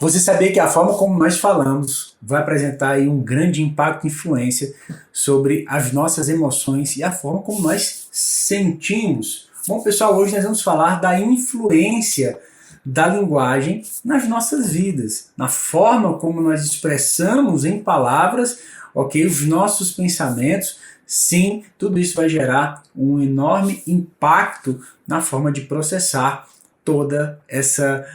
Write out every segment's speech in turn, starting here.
Você sabia que a forma como nós falamos vai apresentar aí um grande impacto e influência sobre as nossas emoções e a forma como nós sentimos? Bom, pessoal, hoje nós vamos falar da influência da linguagem nas nossas vidas, na forma como nós expressamos em palavras, ok, os nossos pensamentos. Sim, tudo isso vai gerar um enorme impacto na forma de processar toda essa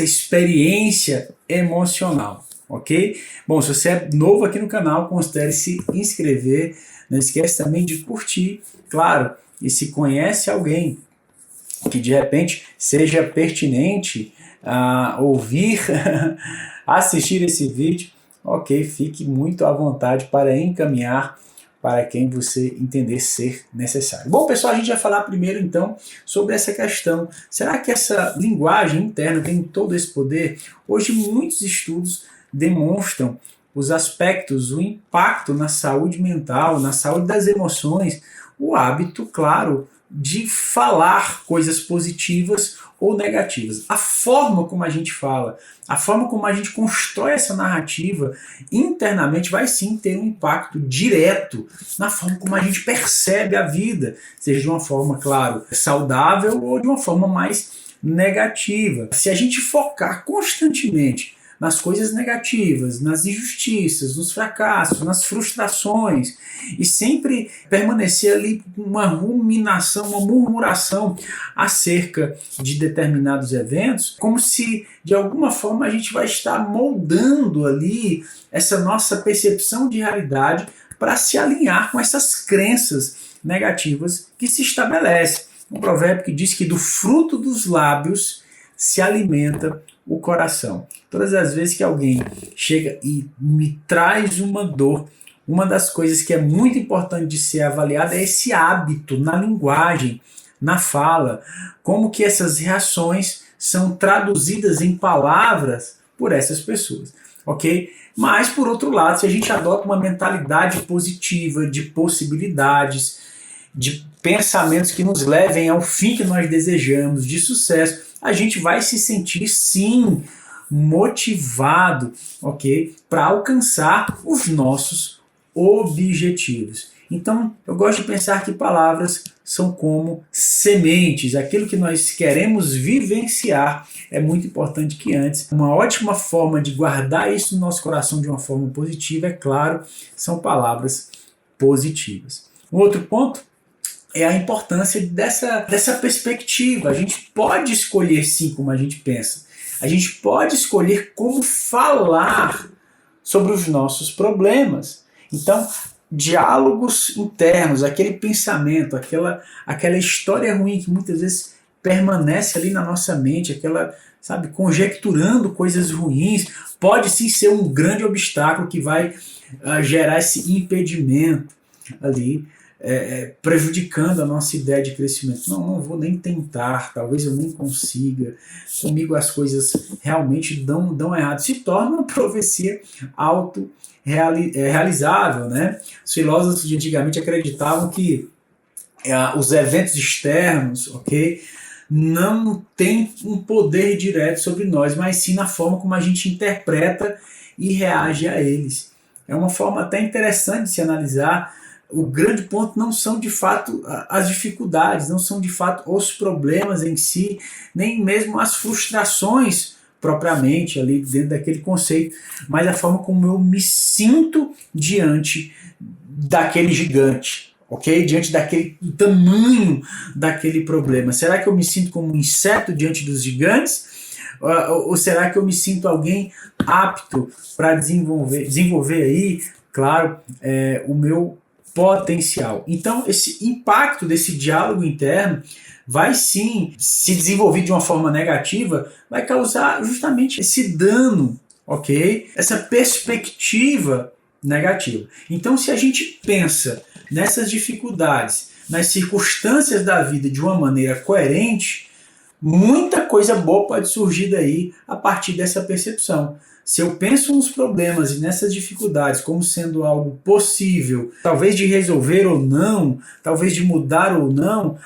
experiência emocional, ok? Bom, se você é novo aqui no canal, considere se inscrever, não esquece também de curtir, claro, e se conhece alguém que de repente seja pertinente ouvir, assistir esse vídeo, ok, fique muito à vontade para encaminhar para quem você entender ser necessário. Bom, pessoal, a gente vai falar primeiro, então, sobre essa questão. Será que essa linguagem interna tem todo esse poder? Hoje, muitos estudos demonstram os aspectos, o impacto na saúde mental, na saúde das emoções, o hábito, claro, de falar coisas positivas ou negativas. A forma como a gente fala, a forma como a gente constrói essa narrativa internamente vai sim ter um impacto direto na forma como a gente percebe a vida, seja de uma forma, claro, saudável ou de uma forma mais negativa. Se a gente focar constantemente nas coisas negativas, nas injustiças, nos fracassos, nas frustrações, e sempre permanecer ali com uma ruminação, uma murmuração acerca de determinados eventos, como se de alguma forma a gente vai estar moldando ali essa nossa percepção de realidade para se alinhar com essas crenças negativas que se estabelecem. Um provérbio que diz que do fruto dos lábios se alimenta o coração. Todas as vezes que alguém chega e me traz uma dor, uma das coisas que é muito importante de ser avaliada é esse hábito na linguagem, na fala, como que essas reações são traduzidas em palavras por essas pessoas, ok? Mas, por outro lado, se a gente adota uma mentalidade positiva, de possibilidades, de pensamentos que nos levem ao fim que nós desejamos, de sucesso, a gente vai se sentir, sim, motivado, ok? Para alcançar os nossos objetivos. Então, eu gosto de pensar que palavras são como sementes. Aquilo que nós queremos vivenciar é muito importante que antes. Uma ótima forma de guardar isso no nosso coração de uma forma positiva, é claro, são palavras positivas. Um outro ponto é a importância dessa perspectiva. A gente pode escolher sim como a gente pensa. A gente pode escolher como falar sobre os nossos problemas. Então, diálogos internos, aquele pensamento, aquela história ruim que muitas vezes permanece ali na nossa mente, conjecturando coisas ruins, pode sim ser um grande obstáculo que vai gerar esse impedimento ali, prejudicando a nossa ideia de crescimento. Não vou nem tentar, talvez eu nem consiga, comigo as coisas realmente dão errado. Se torna uma profecia auto-realizável, né? Os filósofos de antigamente acreditavam que os eventos externos, ok, não têm um poder direto sobre nós, mas sim na forma como a gente interpreta e reage a eles. É uma forma até interessante de se analisar. O grande ponto não são de fato as dificuldades, não são de fato os problemas em si, nem mesmo as frustrações propriamente ali dentro daquele conceito, mas a forma como eu me sinto diante daquele gigante, ok? Diante daquele tamanho daquele problema. Será que eu me sinto como um inseto diante dos gigantes? Ou será que eu me sinto alguém apto para desenvolver aí, claro, o meu potencial? Então, esse impacto desse diálogo interno vai sim, se desenvolver de uma forma negativa, vai causar justamente esse dano, ok? Essa perspectiva negativa. Então, se a gente pensa nessas dificuldades, nas circunstâncias da vida de uma maneira coerente, muita coisa boa pode surgir daí a partir dessa percepção. Se eu penso nos problemas e nessas dificuldades como sendo algo possível, talvez de resolver ou não, talvez de mudar ou não,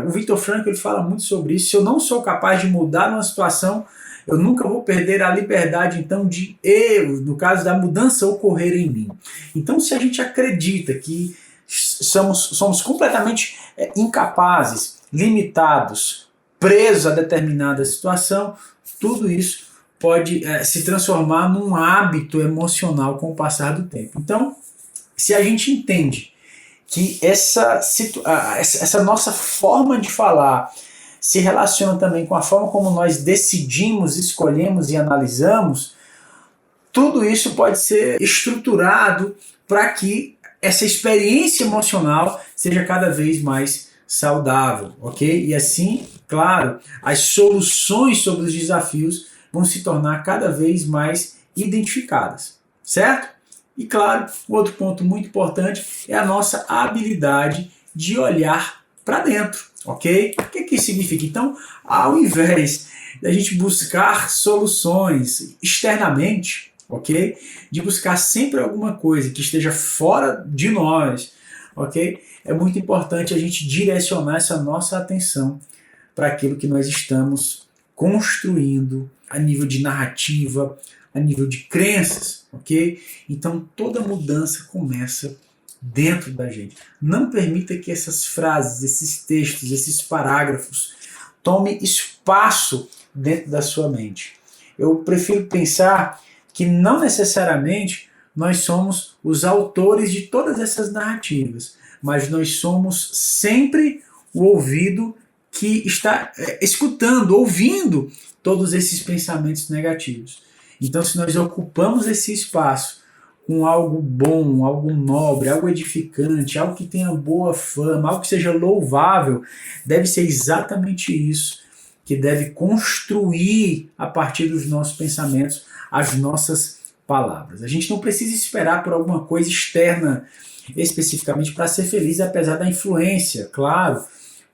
o Viktor Frankl ele fala muito sobre isso. Se eu não sou capaz de mudar uma situação, eu nunca vou perder a liberdade, então, de eu, no caso da mudança, ocorrer em mim. Então, se a gente acredita que somos completamente incapazes, limitados, presos a determinada situação, tudo isso pode se transformar num hábito emocional com o passar do tempo. Então, se a gente entende que essa nossa forma de falar se relaciona também com a forma como nós decidimos, escolhemos e analisamos, tudo isso pode ser estruturado para que essa experiência emocional seja cada vez mais saudável, ok? E assim, claro, as soluções sobre os desafios vão se tornar cada vez mais identificadas, certo? E claro, outro ponto muito importante é a nossa habilidade de olhar para dentro, ok? O que isso significa? Então, ao invés da gente buscar soluções externamente, ok? De buscar sempre alguma coisa que esteja fora de nós, ok? É muito importante a gente direcionar essa nossa atenção para aquilo que nós estamos construindo a nível de narrativa, a nível de crenças, ok? Então toda mudança começa dentro da gente. Não permita que essas frases, esses textos, esses parágrafos tomem espaço dentro da sua mente. Eu prefiro pensar que não necessariamente nós somos os autores de todas essas narrativas, mas nós somos sempre o ouvido que está escutando, ouvindo todos esses pensamentos negativos. Então, se nós ocupamos esse espaço com algo bom, algo nobre, algo edificante, algo que tenha boa fama, algo que seja louvável, deve ser exatamente isso que deve construir a partir dos nossos pensamentos as nossas palavras. A gente não precisa esperar por alguma coisa externa especificamente para ser feliz, apesar da influência, claro,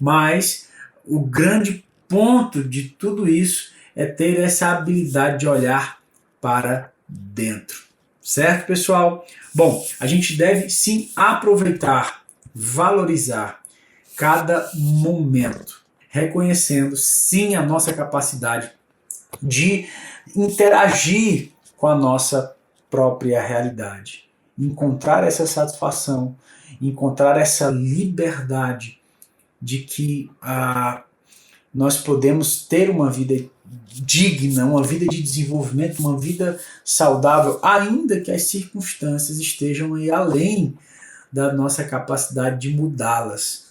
mas o grande ponto de tudo isso é ter essa habilidade de olhar para dentro. Certo, pessoal? Bom, a gente deve sim aproveitar, valorizar cada momento, reconhecendo sim a nossa capacidade de interagir com a nossa própria realidade, encontrar essa satisfação, encontrar essa liberdade de que nós podemos ter uma vida digna, uma vida de desenvolvimento, uma vida saudável, ainda que as circunstâncias estejam aí além da nossa capacidade de mudá-las.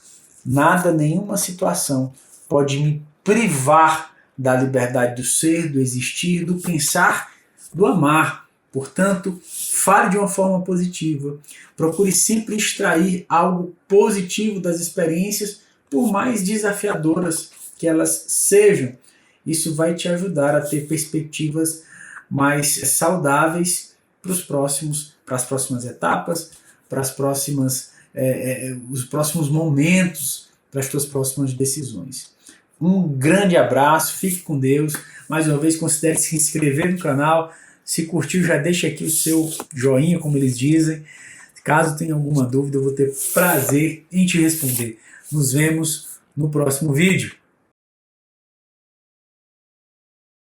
Nada, nenhuma situação pode me privar da liberdade do ser, do existir, do pensar, do amar. Portanto, fale de uma forma positiva. Procure sempre extrair algo positivo das experiências, por mais desafiadoras que elas sejam. Isso vai te ajudar a ter perspectivas mais saudáveis para as próximas etapas, para os próximos momentos, para as tuas próximas decisões. Um grande abraço, fique com Deus. Mais uma vez, considere se inscrever no canal. Se curtiu, já deixa aqui o seu joinha, como eles dizem. Caso tenha alguma dúvida, eu vou ter prazer em te responder. Nos vemos no próximo vídeo.